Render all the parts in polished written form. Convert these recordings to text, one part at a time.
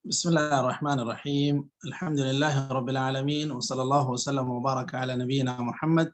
بسم الله الرحمن الرحيم. الحمد لله رب العالمين، وصلى الله وسلم وبارك على نبينا محمد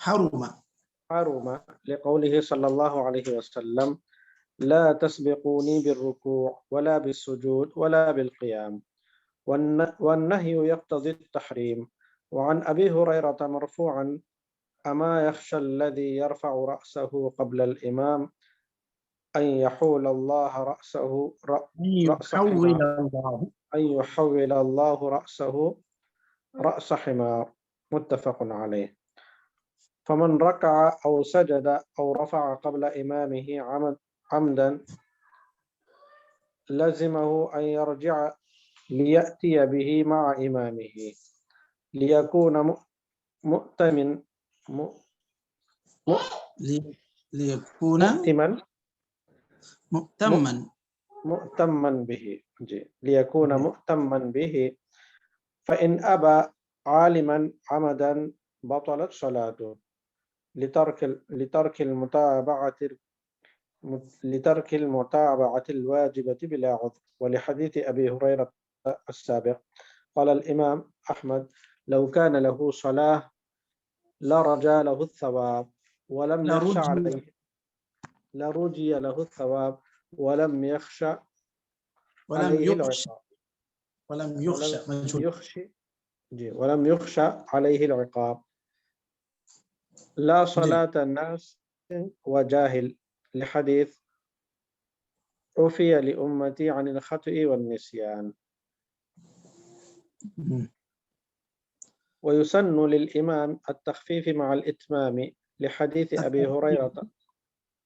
حرم لقوله صلى الله عليه وسلم لا تسبقوني بالركوع ولا بالسجود ولا بالقيام والنهي يقتضي التحريم. وعن أبي هريرة مرفوعا أما يخشى الذي يرفع رأسه قبل الإمام أن يحول الله رأسه رأس حمار متفق عليه. فمن ركع أو سجد أو رفع قبل إمامه عمدا لزمه أن يرجع ليأتي به مع إمامه ليكون مؤتما به فإن أبى عالما عمدا بطلت صلاته لترك المتابعة الواجبة بلا عذر. ولحديث أبي هريرة السابق قال الإمام أحمد لو كان له صلاة لرجى له الثواب ولم يخش عليه لرجي له الثواب ولم يخش عليه العقاب ولم يخش عليه العقاب. لا صلاة الناس وجاهل لحديث عفي لأمتي عن الخطأ والنسيان. ويسن للإمام التخفيف مع الإتمام لحديث أبي هريرة.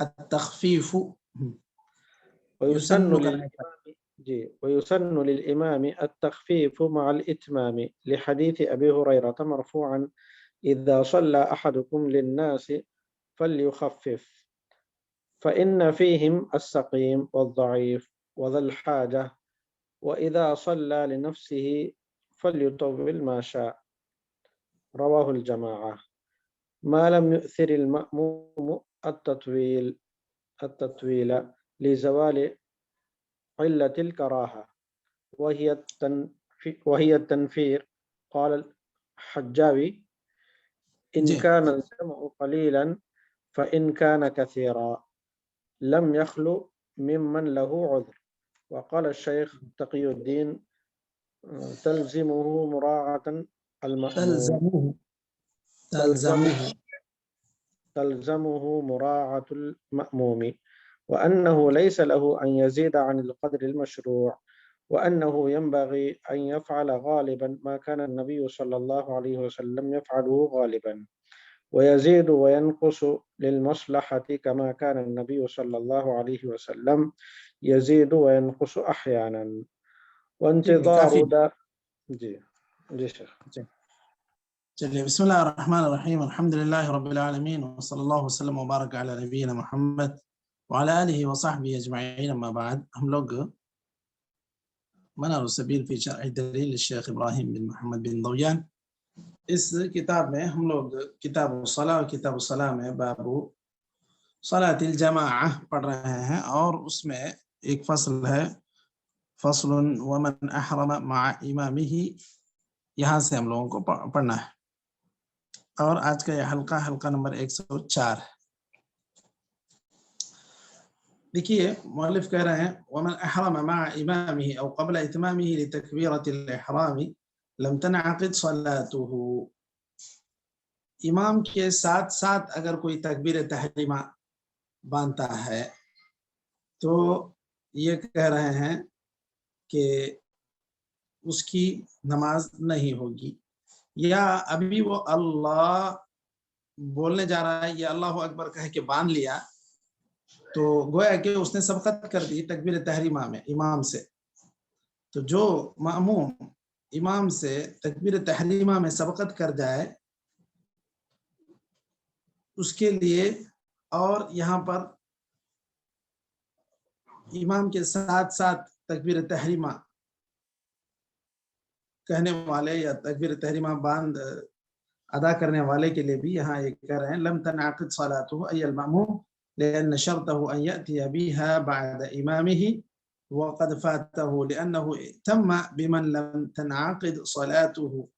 التخفيف ويسن للإمام التخفيف مع الإتمام لحديث أبي هريرة مرفوعا إذا صلى أحدكم للناس فليخفف فإن فيهم السقيم والضعيف وذا الحاجة وإذا صلى لنفسه فليطول ما شاء رواه الجماعة ما لم يؤثر المأموم التطويل لزوال علة الكراهة وهي التنفير. حجاوی إن جی كان الجمع قليلا فإن كان كثيرا لم يخلو ممن له عذر. وقال الشيخ تقي الدين تلزمه مراعاة المأموم تلزموه تلزمه تلزموه مراعاة المأموم، وأنه ليس له أن يزيد عن القدر المشروع، وأنه ينبغي أن يفعل غالبا ما كان النبي صلى الله عليه وسلم يفعله غالبا، ويزيد وينقص للمصلحة كما كان النبي صلى الله عليه وسلم يزيد وينقص أحيانا. ٹھیک ہے کافی وانتظار جی شیخ. چلیے بسم اللہ الرحمن الرحیم الحمد للہ رب العالمین وصلی اللہ وسلم وبارک علی نبینا محمد وعلی آلہ وصحبہ اجمعین اما بعد. ہم لوگ منار السبیل فی شرح دلیل الشیخ ابراہیم بن محمد بن ضویان، اس کتاب میں ہم لوگ کتاب الصلاۃ و کتاب الصلاۃ میں باب صلاۃ الجماعہ پڑھ رہے ہیں، اور اس میں ایک فصل ہے فصل ومن احرم مع امامہ، یہاں سے ہم لوگوں کو پڑھنا ہے. اور آج کا یہ حلقہ نمبر 104 ہے. دیکھیے مؤلف کہہ رہے ہیں ومن احرم مع امامه او قبل اتمامه لتکبیرۃ الاحرام لم تنعقد صلاته. امام کے ساتھ ساتھ اگر کوئی تکبیر تحریمہ باندھتا ہے تو یہ کہہ رہے ہیں کہ اس کی نماز نہیں ہوگی، یا ابھی وہ اللہ بولنے جا رہا ہے یا اللہ اکبر کہہ کے باندھ لیا تو گویا کہ اس نے سبقت کر دی تکبیر تحریمہ میں امام سے. تو جو مأموم امام سے تکبیر تحریمہ میں سبقت کر جائے اس کے لیے، اور یہاں پر امام کے ساتھ ساتھ تکبیر تحریمہ کہنے والے یا تکبیر تحریمہ باندھ ادا کرنے والے کے لیے بھی یہاں یہ کہہ رہے ہیں لم تنعقد صلاته ای المأموم لأن شرطه أن يأتي بها بعد إمامه وقد فاته لأنه تم بمن لم تنعقد صلاته.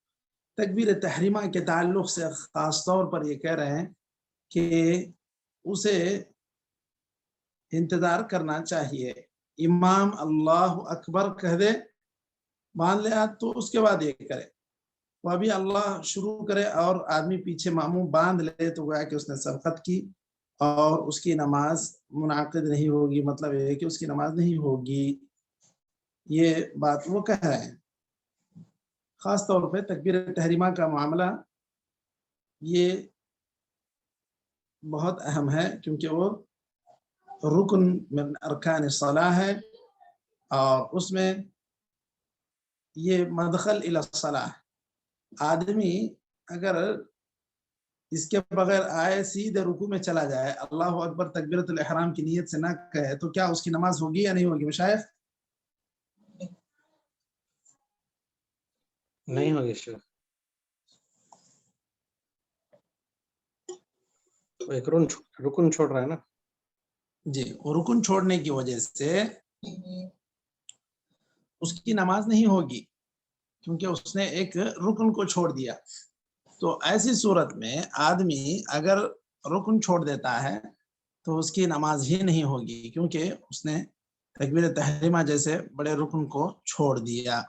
تکبیر تحریمہ کے تعلق سے خاص طور پر یہ کہہ رہے ہیں کہ اسے انتظار کرنا چاہیے، امام اللہ اکبر کہہ دے باندھ لے تو اس کے بعد یہ کرے، وہ ابھی اللہ شروع کرے اور آدمی پیچھے مأموم باندھ لے تو گویا کہ اس نے سبقت کی اور اس کی نماز منعقد نہیں ہوگی، مطلب یہ ہے کہ اس کی نماز نہیں ہوگی. یہ بات وہ کہہ رہے ہیں. خاص طور پہ تکبیر تحریمہ کا معاملہ یہ بہت اہم ہے کیونکہ وہ رکن من ارکان الصلاح ہے، اور اس میں یہ مدخل الی الصلاح. آدمی اگر اس کے بغیر آئے سیدھے رکوع میں چلا جائے اللہ اکبر تکبیرۃ الاحرام کی نیت سے نہ کہے تو کیا اس کی نماز ہوگی یا نہیں ہوگی مشائخ؟ نہیں ہوگی شیخ، ایک رکن چھوڑ رہا ہے نا. جی، وہ رکن چھوڑنے کی وجہ سے اس کی نماز نہیں ہوگی کیونکہ اس نے ایک رکن کو چھوڑ دیا. تو ایسی صورت میں آدمی اگر رکن چھوڑ دیتا ہے تو اس کی نماز ہی نہیں ہوگی کیونکہ اس نے تکبیر تحریمہ جیسے بڑے رکن کو چھوڑ دیا.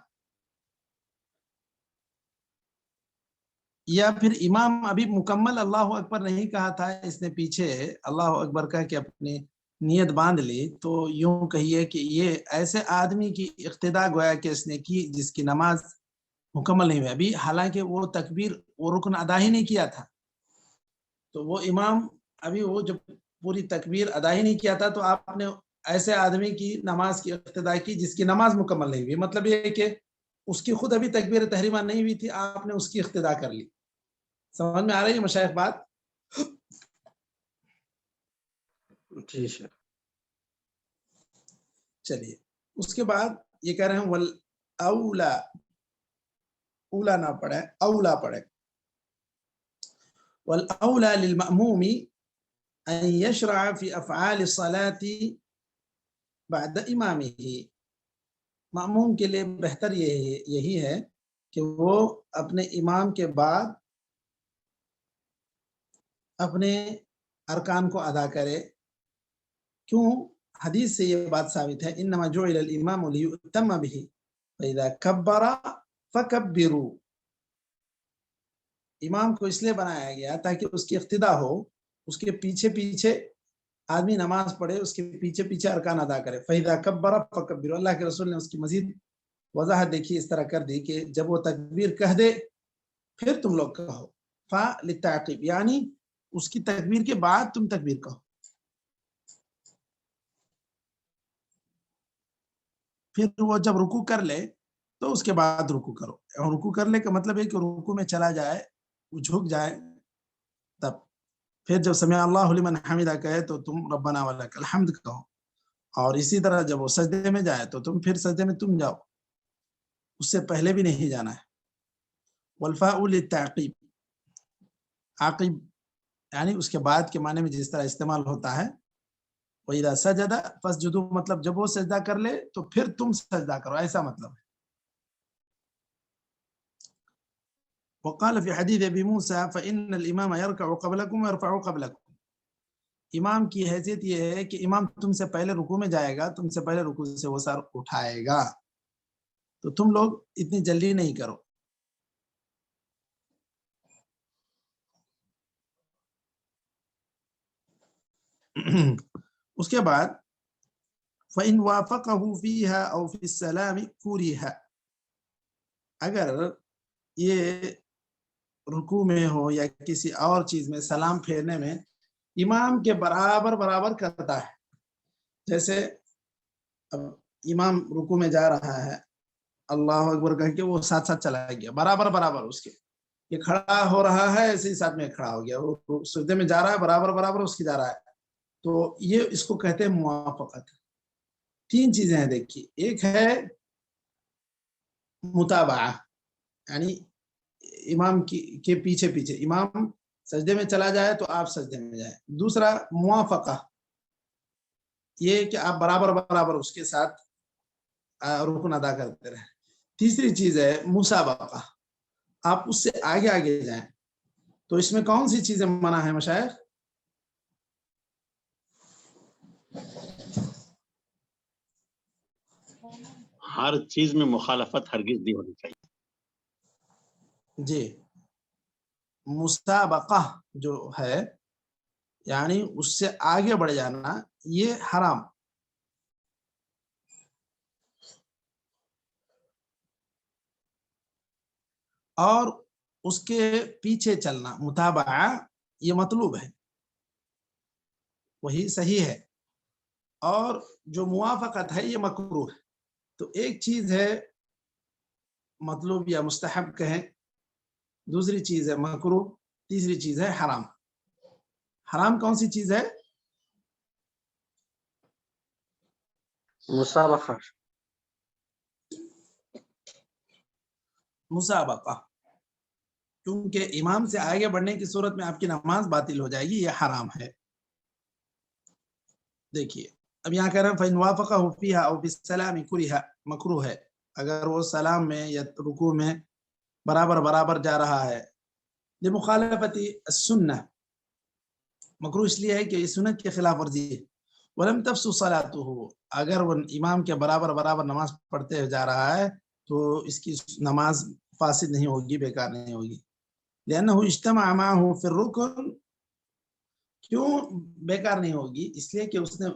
یا پھر امام ابھی مکمل اللہ اکبر نہیں کہا تھا، اس نے پیچھے اللہ اکبر کہہ کے اپنی نیت باندھ لی، تو یوں کہیے کہ یہ ایسے آدمی کی اقتدا گویا کہ اس نے کی جس کی نماز مکمل نہیں ہوئی ابھی، حالانکہ وہ تکبیر وہ رکن ادا ہی نہیں کیا تھا. تو وہ امام ابھی وہ جب پوری تکبیر ادا ہی نہیں کیا تھا تو آپ نے ایسے آدمی کی نماز کی اقتدا کی جس کی نماز مکمل نہیں ہوئی. مطلب یہ ہے کہ اس کی خود ابھی تکبیر تحریمہ نہیں ہوئی تھی، آپ نے اس کی اقتدا کر لی. سمجھ میں آ رہی ہے مشائخ بات؟ جی شیخ. چلیے اس کے بعد یہ کہہ رہے ہیں والاولا، اولا نہ پڑھے اولا پڑھے. والاولا للمأموم ان يشرع في افعال الصلاة بعد امامه. مأموم کے لیے بہتر یہی ہے کہ وہ اپنے امام کے بعد اپنے ارکان کو ادا کرے. کیوں؟ حدیث سے یہ بات ثابت ہے انما جعل الامام لیؤتم به فاذا کبر فکبروا. امام کو اس لیے بنایا گیا تاکہ اس کی اقتدا ہو، اس کے پیچھے پیچھے آدمی نماز پڑھے، اس کے پیچھے پیچھے ارکان ادا کرے. فاذا کبر فکبروا. اللہ کے رسول نے اس کی مزید وضاحت دیکھی اس طرح کر دی کہ جب وہ تکبیر کہہ دے پھر تم لوگ کہو. فا للتعقیب، یعنی اس کی تکبیر کے بعد تم تکبیر کہو. پھر وہ جب رکوع کر لے تو اس کے بعد رکوع کرو. اور رکوع کرنے کا مطلب ہے کہ رکوع میں چلا جائے، وہ جھک جائے، تب پھر جب سمع اللہ لمن حمدہ کہے تو تم ربنا ولک الحمد کہو. اور اسی طرح جب وہ سجدے میں جائے تو تم پھر سجدے میں تم جاؤ، اس سے پہلے بھی نہیں جانا ہے. والفاء للتعقیب، عاقب یعنی اس کے بعد کے معنی میں جس طرح استعمال ہوتا ہے. وَإِذَا سَجَدَ فَاسْجُدُوا، مطلب جب وہ سجدہ کر لے تو پھر تم سجدہ کرو، ایسا مطلب ہے. وقال في حديث ابي موسى فإن الإمام يركع قبلكم ويرفع قبلكم. امام کی حیثیت یہ ہے کہ امام تم سے پہلے رکوع میں جائے گا، تم سے پہلے رکوع سے وہ سر اٹھائے گا، تو تم لوگ اتنی جلدی نہیں کرو. اس کے بعد فَإِنْ وَافَقَهُ فِيهَا أَوْ فِي السَّلَامِ كُرِهَ. اگر یہ رکوع میں ہو یا کسی اور چیز میں سلام پھیرنے میں امام کے برابر برابر کرتا ہے، جیسے اب امام رکوع میں جا رہا ہے اللہ اکبر کہہ کے وہ ساتھ ساتھ چلا گیا، برابر برابر اس کے، یہ کھڑا ہو رہا ہے ایسے ہی ساتھ میں کھڑا ہو گیا، وہ سجدے میں جا رہا ہے برابر برابر اس کی جا رہا ہے، تو یہ اس کو کہتے ہیں موافقت. تین چیزیں ہیں دیکھیے، ایک ہے متابعہ یعنی امام کے پیچھے پیچھے، امام سجدے میں چلا جائے تو آپ سجدے میں جائیں. دوسرا موافقہ، یہ کہ آپ برابر برابر اس کے ساتھ رکن ادا کرتے رہیں. تیسری چیز ہے مسابقہ، آپ اس سے آگے آگے جائیں. تو اس میں کون سی چیزیں منع ہے مشائخ؟ ہر چیز میں مخالفت ہرگز نہیں ہونی چاہیے. جی، مسابقہ جو ہے یعنی اس سے آگے بڑھ جانا، یہ حرام. اور اس کے پیچھے چلنا، متابعہ، یہ مطلوب ہے، وہی صحیح ہے. اور جو موافقت ہے یہ مکروہ ہے. تو ایک چیز ہے مطلوب یا مستحب کہیں، دوسری چیز ہے مکروہ، تیسری چیز ہے حرام. حرام کون سی چیز ہے؟ مسابقہ. مسابقہ، کیونکہ امام سے آگے بڑھنے کی صورت میں آپ کی نماز باطل ہو جائے گی، یہ حرام ہے. دیکھیے اب یہاں کہہ رہے ہیں فَإِنْ وَافَقَهُ فِيهَا أَوْ فِي السَّلَامِ كُرِهَ، مکروہ ہے اگر وہ سلام میں یا رکوع میں برابر برابر جا رہا ہے. لمخالفت السنہ، مکروہ اس لیے ہے کہ یہ سنت کے خلاف ورزی ہے. وَلَمْ تَفْسُ صَلَاتُهُ، اگر وہ امام کے برابر برابر نماز پڑھتے جا رہا ہے تو اس کی نماز فاسد نہیں ہوگی، بیکار نہیں ہوگی. لأنه اجتمع معه في الركن، کیوں بیکار نہیں ہوگی؟ اس لیے کہ اس نے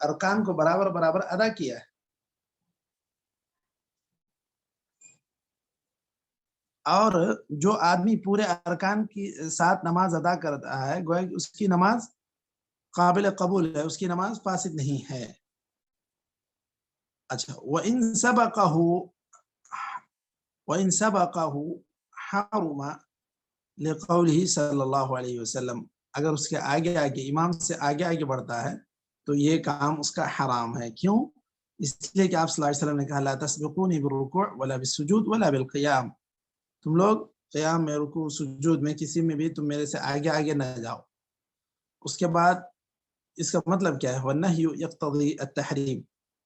ارکان کو برابر برابر ادا کیا ہے. اور جو آدمی پورے ارکان کی ساتھ نماز ادا کرتا ہے گویا کہ اس کی نماز قابل قبول ہے، اس کی نماز فاسد نہیں ہے. اچھا، وَإِن سَبَقَهُ حَرُمَ لِقَوْلِهِ صلی اللہ علیہ وسلم، اگر اس کے آگے آگے امام سے آگے آگے بڑھتا ہے تو یہ کام اس کا حرام ہے. کیوں؟ اس لیے کہ آپ صلی اللہ علیہ وسلم نے کہا لا تسبقونی بالرکوع ولا بالسجود ولا بالقیام، تم لوگ قیام میں، رکوع، سجود میں، کسی میں بھی تم میرے سے آگے آگے نہ جاؤ. اس کے بعد اس کا مطلب کیا ہے؟ وَالنَّهْيُ يَقْتَضِي التَّحْرِيمِ،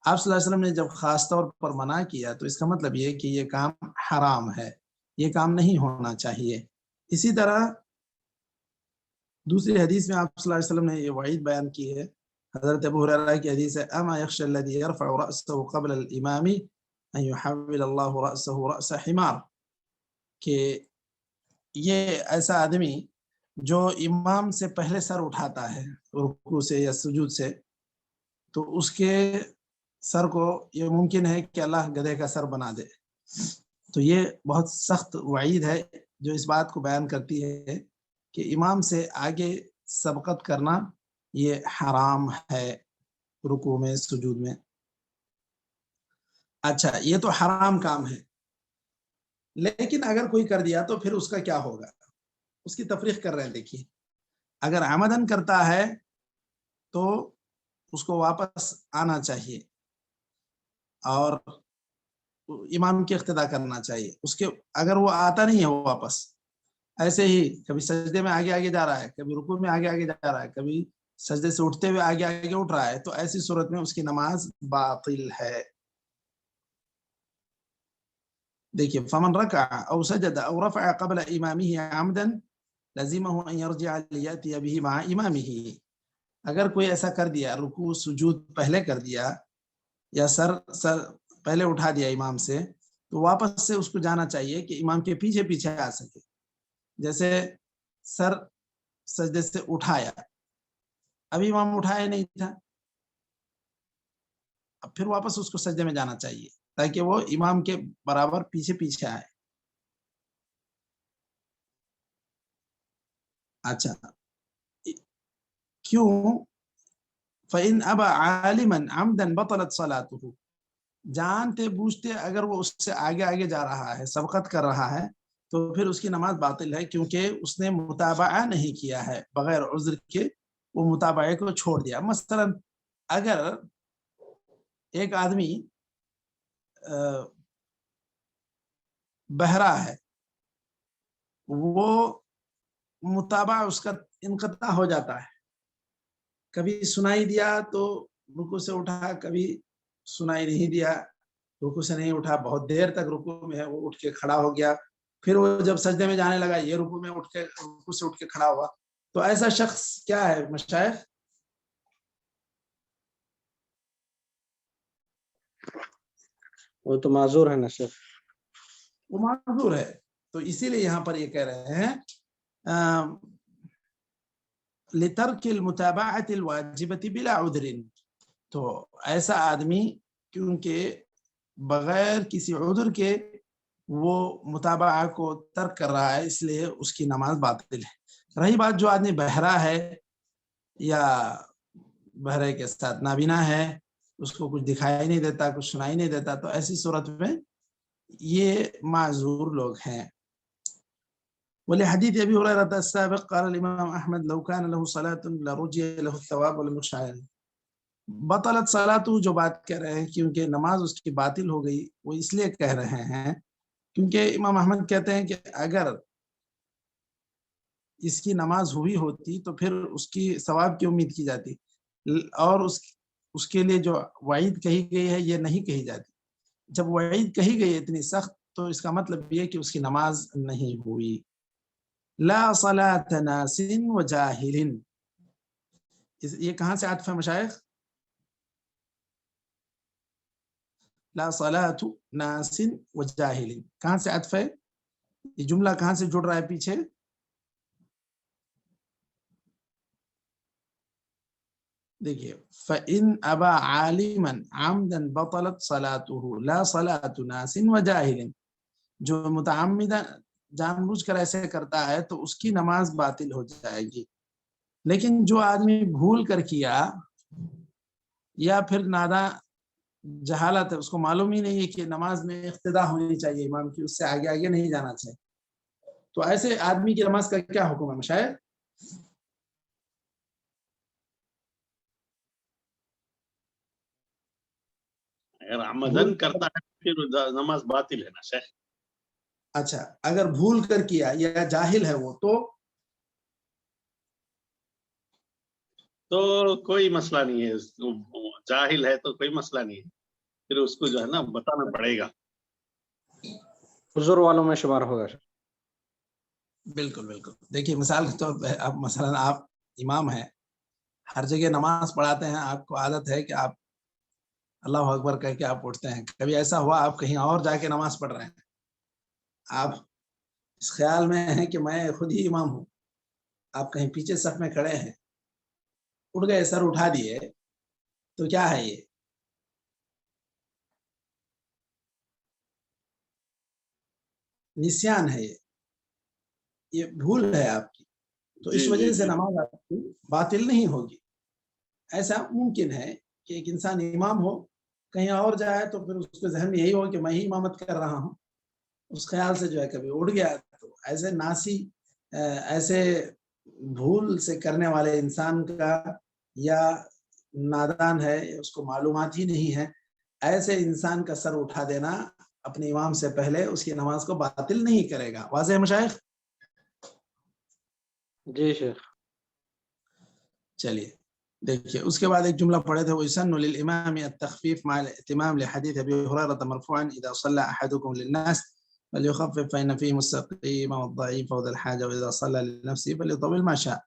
آپ صلی اللہ علیہ وسلم نے جب خاص طور پر منع کیا تو اس کا مطلب یہ ہے کہ یہ کام حرام ہے. یہ کام نہیں ہونا چاہیے۔ اسی طرح دوسری حدیث میں آپ صلی اللہ علیہ وسلم نے یہ وعید بیان کی ہے، حضرت ابو ہریرہ کی حدیث ہے، اما یخشى الذی یرفع رأسه قبل الامام ان يحول اللہ رأسه رأس حمار، کہ یہ ایسا آدمی جو امام سے پہلے سر اٹھاتا ہے رکوع سے یا سجود سے، تو اس کے سر کو یہ ممکن ہے کہ اللہ گدھے کا سر بنا دے۔ تو یہ بہت سخت وعید ہے جو اس بات کو بیان کرتی ہے کہ امام سے آگے سبقت کرنا یہ حرام ہے رکوع میں سجود میں۔ اچھا، یہ تو حرام کام ہے، لیکن اگر کوئی کر دیا تو پھر اس کا کیا ہوگا، اس کی تفریق کر رہے ہیں۔ دیکھیے، اگر عمدن کرتا ہے تو اس کو واپس آنا چاہیے اور امام کی اقتدا کرنا چاہیے۔ اس کے اگر وہ آتا نہیں ہے واپس، ایسے ہی کبھی سجدے میں آگے آگے جا رہا ہے، کبھی رکوع میں آگے آگے جا رہا ہے، کبھی سجدے سے اٹھتے ہوئے آگے آگے اٹھ رہا ہے، تو ایسی صورت میں اس کی نماز باطل ہے۔ دیکھیے، فمن رکع او سجد او رفع قبل امامه عمدا لزمه ان يرجع لياتي به مع امامه، اگر کوئی ایسا کر دیا، رکوع سجود پہلے کر دیا یا سر پہلے اٹھا دیا امام سے، تو واپس سے اس کو جانا چاہیے کہ امام کے پیچھے پیچھے آ سکے۔ جیسے سر سجدے سے اٹھایا، ابھی امام اٹھایا نہیں تھا، اب پھر واپس اس کو سجدے میں جانا چاہیے تاکہ وہ امام کے برابر پیچھے پیچھے آئے۔ اچھا، کیوں؟ فَإِنْ أَبَى عَالِمًا عَمْدًا بَطَلَتْ صَلَاتُهُ، جانتے بوجھتے اگر وہ اس سے آگے آگے جا رہا ہے، سبقت کر رہا ہے، تو پھر اس کی نماز باطل ہے، کیونکہ اس نے متابعہ نہیں کیا ہے، بغیر عذر کے وہ متابعے کو چھوڑ دیا۔ مثلا اگر ایک آدمی بہرا ہے، وہ متابعہ اس کا انقطاع ہو جاتا ہے، کبھی سنائی دیا تو رکوع سے اٹھا، کبھی سنائی نہیں دیا، رکوع سے نہیں اٹھا، بہت دیر تک رکوع میں ہے، وہ اٹھ کے کھڑا ہو گیا، پھر وہ جب سجدے میں جانے لگا یہ رکوع سے اٹھ کے کھڑا ہوا، تو ایسا شخص کیا ہے مشائخ؟ وہ تو معذور ہے نا شیخ، وہ معذور ہے۔ تو اسی لیے یہاں پر یہ کہہ رہے ہیں لِتَرْكِ الْمُتَابَعَةِ الْوَاجِبَةِ بِلَا عُذْرٍ، تو ایسا آدمی کیونکہ بغیر کسی عذر کے وہ متابعہ کو ترک کر رہا ہے، اس لیے اس کی نماز باطل ہے۔ رہی بات جو آدمی بہرا ہے یا بہرے کے ساتھ نابینا ہے، اس کو کچھ دکھائی نہیں دیتا، کچھ سنائی نہیں دیتا، تو ایسی صورت میں یہ معذور لوگ ہیں۔ ولحديث أبي هريرة السابق قال الإمام أحمد لو كان له صلاة لرجي له الثواب ولم يخشع عليه، بطلت صلاته جو بات کہہ رہے ہیں کیونکہ نماز اس کی باطل ہو گئی، وہ اس لیے کہہ رہے ہیں کیونکہ امام احمد کہتے ہیں کہ اگر اس کی نماز ہوئی ہوتی تو پھر اس کی ثواب کی امید کی جاتی، اور اس کے لیے جو وعید کہی گئی ہے یہ نہیں کہی جاتی۔ جب وعید کہی گئی اتنی سخت تو اس کا مطلب یہ کہ اس کی نماز نہیں ہوئی۔ لا صلاة ناس وجاہل، یہ کہاں سے عطف ہے مشائخ؟ لا صلاة ناس وجاہل کہاں سے عطف ہے؟ یہ جملہ کہاں سے جڑ رہا ہے پیچھے؟ دیکھیے، فَإِنْ أَبَى عَالِمًا عَمْدًا بَطَلَتْ صَلَاتُهُ لا صلاة ناس وجاہل، جو متعمدہ جان بوجھ کر ایسے کرتا ہے تو اس کی نماز باطل ہو جائے گی۔ لیکن جو آدمی بھول کر کیا یا پھر ناداں جہالت ہے، اس کو معلوم ہی نہیں ہے کہ نماز میں اقتدا ہونی چاہیے امام کی، اس سے آگے آگے نہیں جانا چاہیے، تو ایسے آدمی کی نماز کا کیا حکم ہے مشائخ؟ اگر عمدن کرتا ہے پھر نماز باطل ہے نا شیخ۔ اچھا، اگر بھول کر کیا یا جاہل ہے وہ تو کوئی مسئلہ نہیں ہے، جاہل ہے تو کوئی مسئلہ نہیں ہے، پھر اس کو جو ہے نا بتانا پڑے گا۔ حضور والوں میں شمار ہوگا سر. بالکل بالکل. دیکھیے مثال کے طور پہ اب مثلا آپ امام ہیں، ہر جگہ نماز پڑھاتے ہیں، آپ کو عادت ہے کہ آپ اللہ اکبر کہہ کے آپ اٹھتے ہیں. کبھی ایسا ہوا آپ کہیں اور جا کے نماز پڑھ رہے ہیں، آپ اس خیال میں ہیں کہ میں خود ہی امام ہوں، آپ کہیں پیچھے صف میں کھڑے ہیں، اٹھ گئے، سر اٹھا دیے، تو کیا ہے یہ؟ نسیان ہے، یہ بھول ہے آپ کی. تو اس وجہ سے نماز آپ کی باطل نہیں ہوگی. ایسا ممکن ہے کہ ایک انسان امام ہو، کہیں اور جائے تو پھر اس کے ذہن میں یہی ہو کہ میں ہی امامت کر رہا ہوں، اس خیال سے جو ہے کبھی اڑ گیا. تو ایسے ناسی، ایسے بھول سے کرنے والے انسان کا یا نادان ہے، اس کو معلومات ہی نہیں ہے، ایسے انسان کا سر اٹھا دینا اپنے امام سے پہلے اس کی نماز کو باطل نہیں کرے گا. واضح ہے مشائخ؟ جی شیخ. چلیے دیکھیے اس کے بعد ایک جملہ پڑھے تھے، وَيُسَنُّ لِلْإِمَامِ التَّخْفِيفُ مَعَ الِائْتِمَامِ لِحَدِيثِ أَبِي هُرَيْرَةَ مَرْفُوعًا إِذَا صَلَّى أَحَدُكُمْ لِلنَّاسِ فَلْيُخَفِّفْ فَإِنَّ فِيهِمُ السَّقِيمَ وَالضَّعِيفَ وَذَا الْحَاجَةِ وَإِذَا صَلَّى لِنَفْسِهِ فَلْيُطَوِّلْ مَا شَاءَ.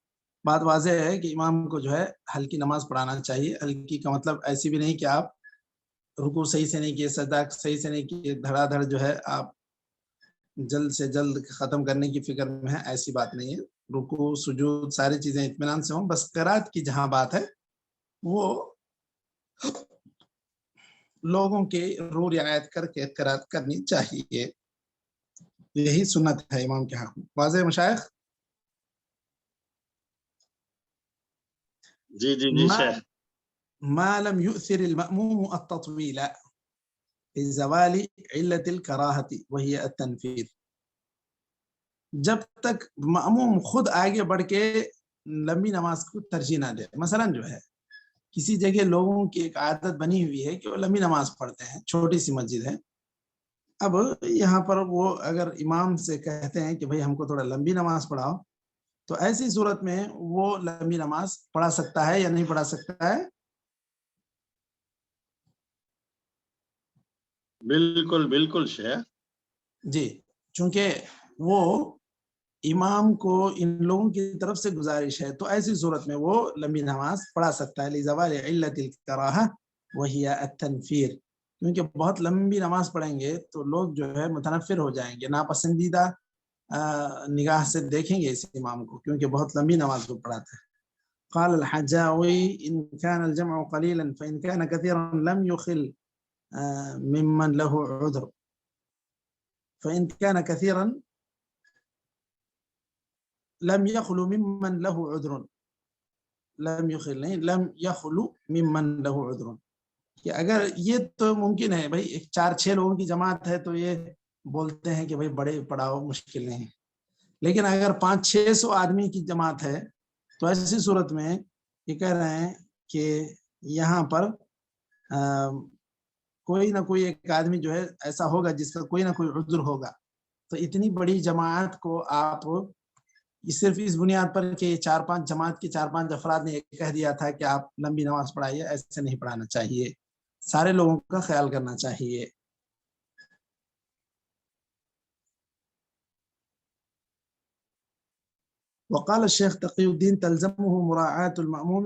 بات واضح ہے کہ امام کو جو ہے ہلکی نماز پڑھانا چاہیے. ہلکی کا مطلب ایسی بھی نہیں کہ آپ رکوع صحیح سے نہیں کیے، سجدہ صحیح سے نہیں کیے، دھڑا دھڑ جو ہے آپ جلد سے جلد ختم کرنے کی فکر میں ہے، ایسی بات نہیں ہے. رکوع سجود ساری چیزیں اطمینان سے ہوں، بس قرات کی جہاں بات ہے وہ لوگوں کے رو رعایت کر کے قرات کرنی چاہیے. یہی سنت ہے امام کے حق میں. واضح مشائخ؟ جی جی جی شیخ. ما لم يؤثر المأموم التطويل في زوال علة الكراهة وهي التنفيذ. جب تک مأموم خود آگے بڑھ کے لمبی نماز کو ترجیح نہ دے. مثلا جو ہے کسی جگہ لوگوں کی ایک عادت بنی ہوئی ہے کہ وہ لمبی نماز پڑھتے ہیں، چھوٹی سی مسجد ہے، اب یہاں پر وہ اگر امام سے کہتے ہیں کہ بھئی ہم کو تھوڑا لمبی نماز پڑھاؤ، تو ایسی صورت میں وہ لمبی نماز پڑھا سکتا ہے یا نہیں پڑھا سکتا ہے؟ بالکل بالکل شیخ. جی چونکہ وہ امام کو ان لوگوں کی طرف سے گزارش ہے، تو ایسی صورت میں وہ لمبی نماز پڑھا سکتا ہے. لزوال علت الکراہہ وہی التنفیر. کیونکہ بہت لمبی نماز پڑھیں گے تو لوگ جو ہے متنفر ہو جائیں گے، ناپسندیدہ نگاہ سے دیکھیں گے اس امام کو، کیونکہ بہت لمبی نماز کو پڑھاتا ہے. قال الحجاوی ان كان الجمع قليلا فإن كان كثيرا لم يخل ممن له عذر. فإن كان كثيرا لم يخلو ممن له عذر. لم يخل نہیں، لم يخلو ممن له عذر. کہ اگر یہ تو ممکن ہے بھائی 4-6 لوگوں کی جماعت ہے تو یہ بولتے ہیں کہ بھائی بڑے پڑھاؤ، مشکل نہیں. لیکن اگر 500-600 آدمی کی جماعت ہے تو ایسی صورت میں یہ کہہ رہے ہیں کہ یہاں پر کوئی نہ کوئی ایک آدمی جو ہے ایسا ہوگا جس کا کوئی نہ کوئی عذر ہوگا. تو اتنی بڑی جماعت کو آپ صرف اس بنیاد پر کہ 4-5 جماعت کے 4-5 افراد نے کہہ دیا تھا کہ آپ لمبی نماز پڑھائیے، ایسے نہیں پڑھانا چاہیے، سارے لوگوں کا خیال کرنا چاہیے. وقال الشيخ تقي الدين تلزمه مراعاة المأموم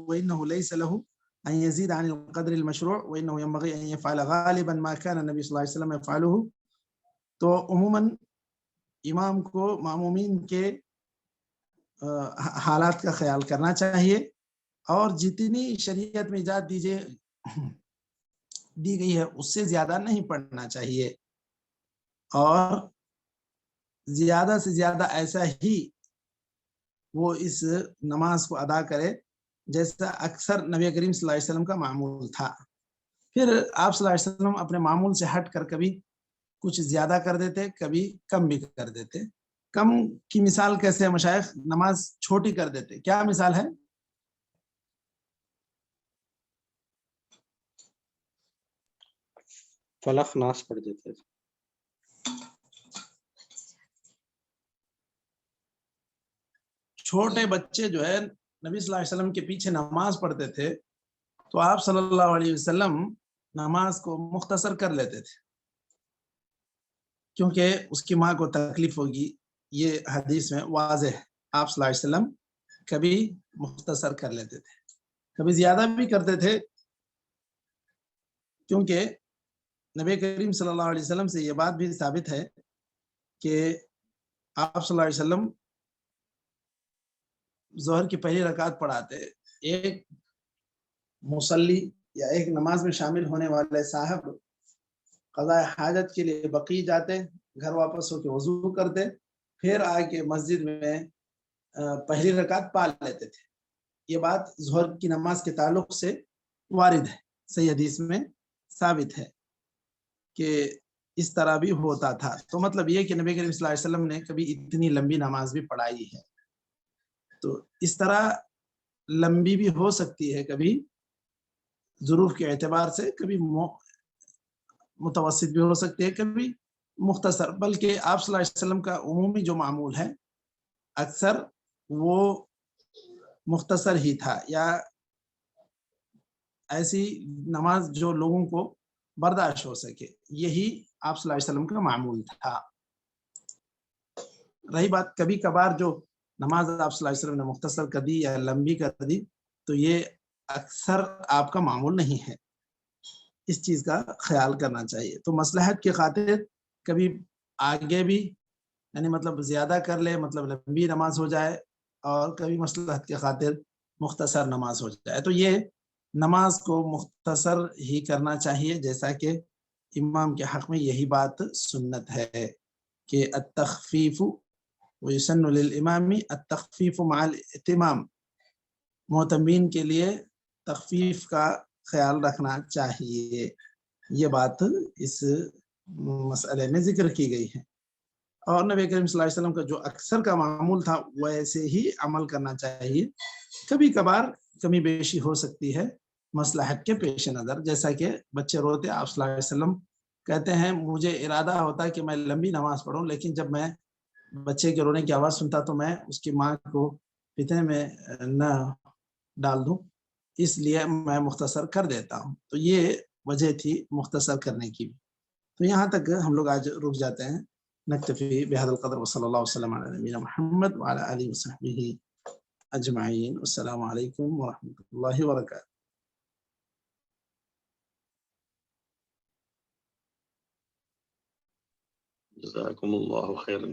وإنه ليس له أن يزيد عن القدر المشروع وإنه ينبغي أن يفعل غالبا ما كان النبي صلى الله عليه وسلم يفعله. تو عموماً امام کو مأمومین کے حالات کا خیال کرنا چاہیے، اور جتنی شریعت میں اجازت دی گئی ہے اس سے زیادہ نہیں پڑھنا چاہیے، اور زیادہ سے زیادہ ایسا ہی وہ اس نماز کو ادا کرے جیسا اکثر نبی کریم صلی اللہ علیہ وسلم کا معمول تھا. پھر آپ صلی اللہ علیہ وسلم اپنے معمول سے ہٹ کر کبھی کچھ زیادہ کر دیتے، کبھی کم بھی کر دیتے. کم کی مثال کیسے ہے مشائخ؟ نماز چھوٹی کر دیتے. کیا مثال ہے؟ فلق ناس پڑھ دیتے تھے. چھوٹے بچے جو ہے نبی صلی اللہ علیہ وسلم کے پیچھے نماز پڑھتے تھے تو آپ صلی اللہ علیہ وسلم نماز کو مختصر کر لیتے تھے. کیونکہ اس کی ماں کو تکلیف ہوگی، یہ حدیث میں واضح ہے۔ آپ صلی اللہ علیہ وسلم کبھی مختصر کر لیتے تھے، کبھی زیادہ بھی کرتے تھے، کیونکہ نبی کریم صلی اللہ علیہ وسلم سے یہ بات بھی ثابت ہے کہ آپ صلی اللہ علیہ وسلم ظہر کی پہلی رکعت پڑھاتے، ایک مصلی یا ایک نماز میں شامل ہونے والے صاحب قضاء حاجت کے لیے بقی جاتے، گھر واپس ہو کے وضو کرتے، پھر آ کے مسجد میں پہلی رکعت پا لیتے تھے۔ یہ بات ظہر کی نماز کے تعلق سے وارد ہے، صحیح حدیث میں ثابت ہے کہ اس طرح بھی ہوتا تھا۔ تو مطلب یہ کہ نبی کریم صلی اللہ علیہ وسلم نے کبھی اتنی لمبی نماز بھی پڑھائی ہے۔ تو اس طرح لمبی بھی ہو سکتی ہے، کبھی ظروف کے اعتبار سے، کبھی متوسط بھی ہو سکتی ہے، کبھی مختصر۔ بلکہ آپ صلی اللہ علیہ وسلم کا عمومی جو معمول ہے اکثر وہ مختصر ہی تھا، یا ایسی نماز جو لوگوں کو برداشت ہو سکے، یہی آپ صلی اللہ علیہ وسلم کا معمول تھا۔ رہی بات کبھی کبھار جو نماز آپ صلی اللہ علیہ وسلم نے مختصر کر دی یا لمبی کر دی، تو یہ اکثر آپ کا معمول نہیں ہے، اس چیز کا خیال کرنا چاہیے۔ تو مصلحت کی خاطر کبھی آگے بھی، یعنی مطلب زیادہ کر لے، مطلب لمبی نماز ہو جائے، اور کبھی مصلحت کی خاطر مختصر نماز ہو جائے، تو یہ نماز کو مختصر ہی کرنا چاہیے، جیسا کہ امام کے حق میں یہی بات سنت ہے کہ التخفیف ویسن للامام التخفیف مع الاتمام، معتمین کے لیے تخفیف کا خیال رکھنا چاہیے۔ یہ بات اس مسئلے میں ذکر کی گئی ہے، اور نبی کریم صلی اللہ علیہ وسلم کا جو اکثر کا معمول تھا ویسے ہی عمل کرنا چاہیے۔ کبھی کبھار کمی بیشی ہو سکتی ہے مصلحت کے پیش نظر، جیسا کہ بچے روتے، آپ صلی اللہ علیہ وسلم کہتے ہیں مجھے ارادہ ہوتا کہ میں لمبی نماز پڑھوں، لیکن جب میں بچے کے رونے کی آواز سنتا تو میں اس کی ماں کو فتنے میں نہ ڈال دوں، اس لیے میں مختصر کر دیتا ہوں۔ تو یہ وجہ تھی مختصر کرنے کی۔ تو یہاں تک ہم لوگ آج رک جاتے ہیں۔ نکتفی بہذا القدر وصلی اللہ وسلم علی نبینا محمد وعلی آلہ وصحبہ اجمعین۔ السلام علیکم ورحمۃ اللہ وبرکاتہ۔ جزاکم اللہ خیرا۔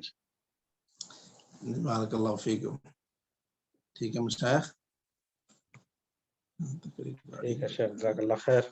بارک اللہ فیکم۔ ٹھیک ہے مشائخ، ٹھیک ہے شیخ، جزاک اللہ خیر۔